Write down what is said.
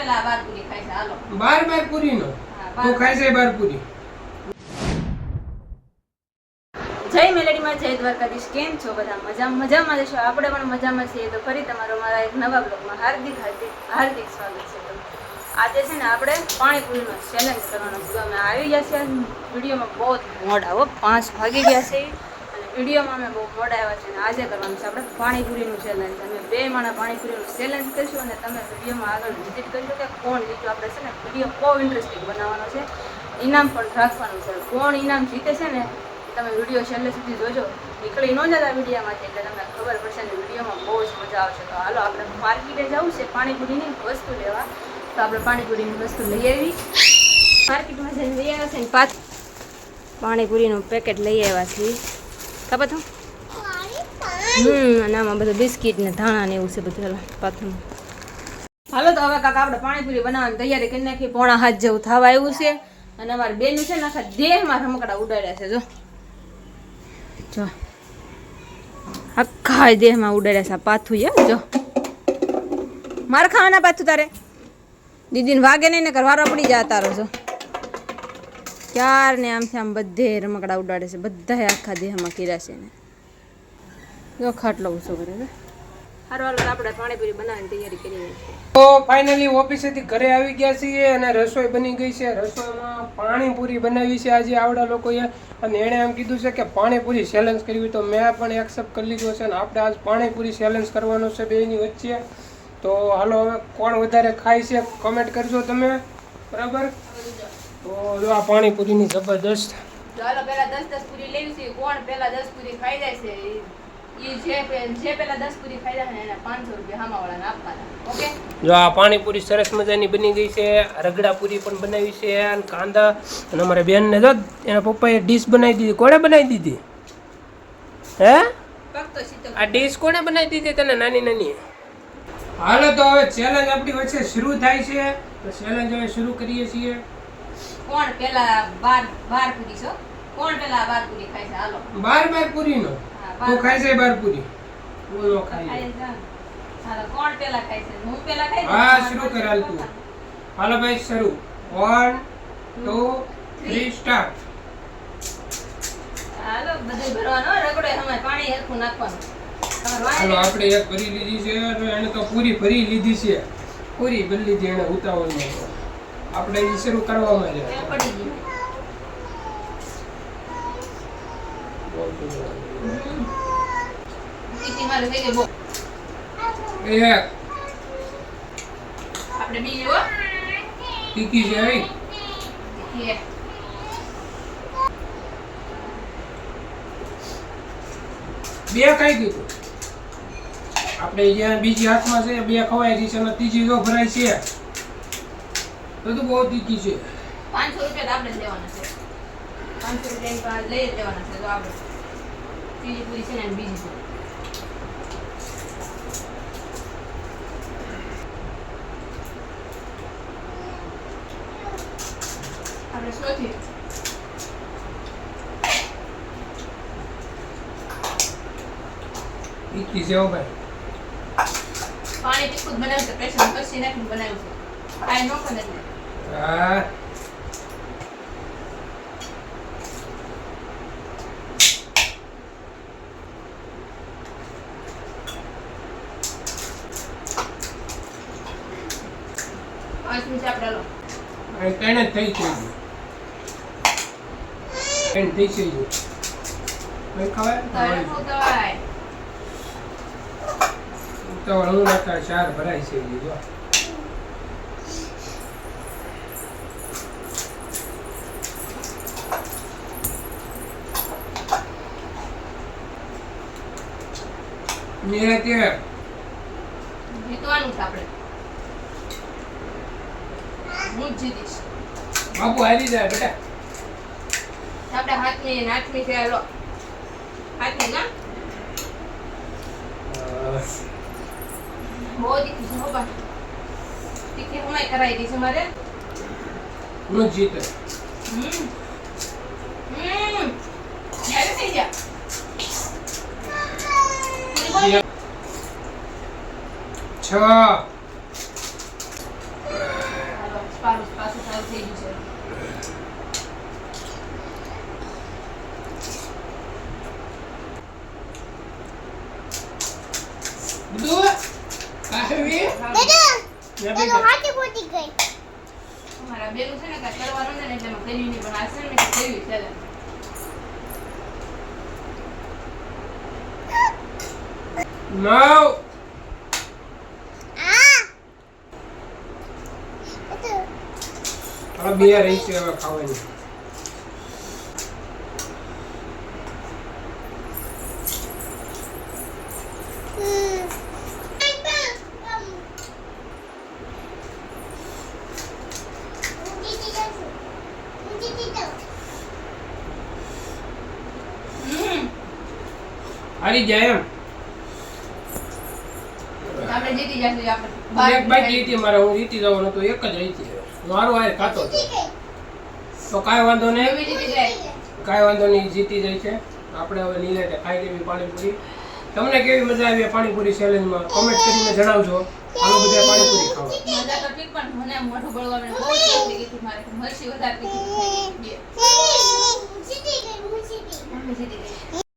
પેલા બાર પૂરી ખાઈ છે હાલો બાર પૂરી નો તું ખાઈ છે બાર પૂરી જય મેલેડીમાં જય દ્વારકાધીશ કેમ છો બધા મજામાં જશો આપણે પણ મજામાં છીએ તો ફરી તમારો મારા એક નવા બ્લોગમાં હાર્દિક સ્વાગત છે આજે છે ને આપણે પાણીપુરીનો ચેલેન્જ કરવાનો છે અમે આવી ગયા છે વિડીયોમાં બહુ મોડા 5 વાગી ગયા છે અને વિડીયોમાં અમે બહુ મોડા આવ્યા છે અને આજે કરવાનું છે આપણે પાણીપુરીનું ચેલેન્જ અમે 2 માણા પાણીપુરીનું ચેલેન્જ કરીશું અને તમે વિડીયોમાં આગળ વિઝિટ કરજો કે કોણ જીત્યું આપણે છે ને વિડીયો બહુ ઇન્ટરેસ્ટિંગ બનાવવાનો છે ઇનામ પણ રાખવાનું છે કોણ ઇનામ જીતે છે ને તમે વિડીયો છેલ્લે સુધી જોજો નીકળી ન જતા વિડીયોમાંથી એટલે તમને ખબર પડશે ને વિડીયોમાં બહુ જ મજા આવશે તો હાલો આપણે માર્કેટે જવું છે પાણીપુરીની વસ્તુ લેવા તો આપણે પાણીપુરીની વસ્તુ લઈ આવી માર્કેટમાં જઈને લઈ આવ્યા છે ને પાણીપુરીનું પેકેટ લઈ આવ્યા છીએ ખબર તો અને આમાં બધું બિસ્કીટ ને ધાણા ને એવું છે બધું હાલો પાથરું હાલો તો હવે કાકા આપણે પાણીપુરી બનાવવાની તૈયારી કરી નાખી 6:30 જેવું થવા આવ્યું છે અને અમારે બેનું છે ને આખા દેહમાં રમકડા ઉડાડ્યા છે જો આખા દેહમાં ઉડાડ્યા છે પાથું જો માર ખાવાના પાથું તારે દીદીને વાગે નહીં ને કરવારો પડી જાય તારો જો ક્યાર ને આમથી આમ બધે રમકડા ઉડાડે છે બધા આખા દેહમાં કર્યા છે ને જો ખાટલો ઊંચો કરે છે હારો હાલો આપણે પાણીપુરી બનાવવાની તૈયારી કરી તો ફાઇનલી ઓફિસેથી ઘરે આવી ગયા છીએ અને રસોઈ બની ગઈ છે રસોઈમાં પાણીપુરી બનાવી છે આજે આવડા લોકોએ અને એણે એમ કીધું છે કે પાણીપુરી ચેલેન્જ કરવી તો મેં પણ એક્સેપ્ટ કરી લીધો છે અને આપણે આજ પાણીપુરી ચેલેન્જ કરવાનો છે બેની વચ્ચે તો હાલો હવે કોણ વધારે ખાય છે કમેન્ટ કરજો તમે બરાબર તો જો આ પાણીપુરીની જબરદસ્ત ચાલો પહેલા 10 પૂરી લેવી છે કોણ પહેલા 10 પૂરી ખાઈ જાય છે જે પહેલા 10 પૂરી ખાઈ જાય ને એને 500 રૂપિયા હામાવાળાને આપવાના ઓકે જો આ પાણીપુરી સરસ મજાની બની ગઈ છે રગડા પૂરી પણ બનાવી છે અને કાંદા અને અમારે બેનને જો એના પપ્પાએ ડીશ બનાવી દીધી કોણે બનાવી દીધી હે આ ડીશ કોણે બનાવી દીધી તને નાની નાની હાલો તો હવે ચેલેન્જ આપણી વચ્ચે શરૂ થાય છે તો ચેલેન્જ હવે શરૂ કરીએ છીએ કોણ પહેલા 12 પૂરી છો કોણ પહેલા 12 પૂરી ખાય છે હાલો 12 પૂરી નો તું ખાય છે 12 પૂરી હું નો ખાઈ હાલો કોણ પહેલા ખાય છે હું પહેલા ખાઈ હા શરૂ કર હાલ તું હાલો ભાઈ શરૂ 1 2 3 સ્ટાર્ટ હાલો બધું ભરવાનો રગડો હમણાં પાણી હરખું નાખવાનું હાલો આપણે એક ભરી લીધી છે એને તો પૂરી ભરી લીધી છે પૂરી ભરી લીધી એને ઉતાવળમાં આપણે ઈ શરૂ કરવામાં છે પડી ગઈ ઈટી મારે થઈ ગઈ બો એક આપણે બીજી હો તીખી છે આઈ તીખી બે ખાઈ ગયું આપણે જ્યાં બીજી હાથમાં છે બે ખવાઈ ગઈ છે અને ત્રીજી જો ભરાય છે તો બહુ તીખી છે 500 રૂપિયા આપણે લેવાના છે 500 રૂપિયા લઈ લેવાના છે તો આપણે ત્રીજી પૂરી છે ને અને બીજી છે આપણે સોથી તીખી છે હો ભાઈ પાણી તીખું જ બનાવ્યું છે પ્રેશર કસી નાખીને બનાવ્યું છે આ નો કરે એટલે હા આપણે લો અને તેને થઈ ગયું એને થઈ ગયું નહીં ખવાય તો હું નાખતા 4 ભરાય છે જો નિરાતે જીતવાનું છે આપણે હું જ જીતીશ બાપુ હારી જાય બેટા આપણે હાથમી છે લો હાથમી ના બહુ તીખી છે હો બા તીખી હમાઈ કરાઈ દી છે મારે હું જીતે યાર થઈ જા છ સાવ થઈ ગયું છે. બધું આવી અમારા બેનું છે ને કાંઈ કરવાનું ને એટલે મેં કર્યું નહીં, પણ આ છે ને મેં કર્યું છે. નાવ આ બે રહી છે હવે ખાવાની. હારી જાય એમ આપણે જીતી જશું આપણે એક બાઈક લીધી મારે, હું જીતી જવાનો તો એક જ રહી છે. મારો આ ખાતો હતો તો કાંઈ વાંધો નહીં, એવી જીતી જાય. કાંઈ વાંધો નહીં, જીતી જાય છે. આપણે હવે નિરાંતે ખાઈ લેવી પાણીપુરી. તમને કેવી મજા આવી પાણીપુરી ચેલેન્જમાં કોમેન્ટ કરીને જણાવજો. આનો બધા પાણીપુરી ખાવા મજા તો ઠીક, પણ મને મોઢું બળવા મને બહુ જ થઈ ગઈ હતી. મારે મરસી વધારે તીખી થઈ ગઈ. જીતી ગઈ.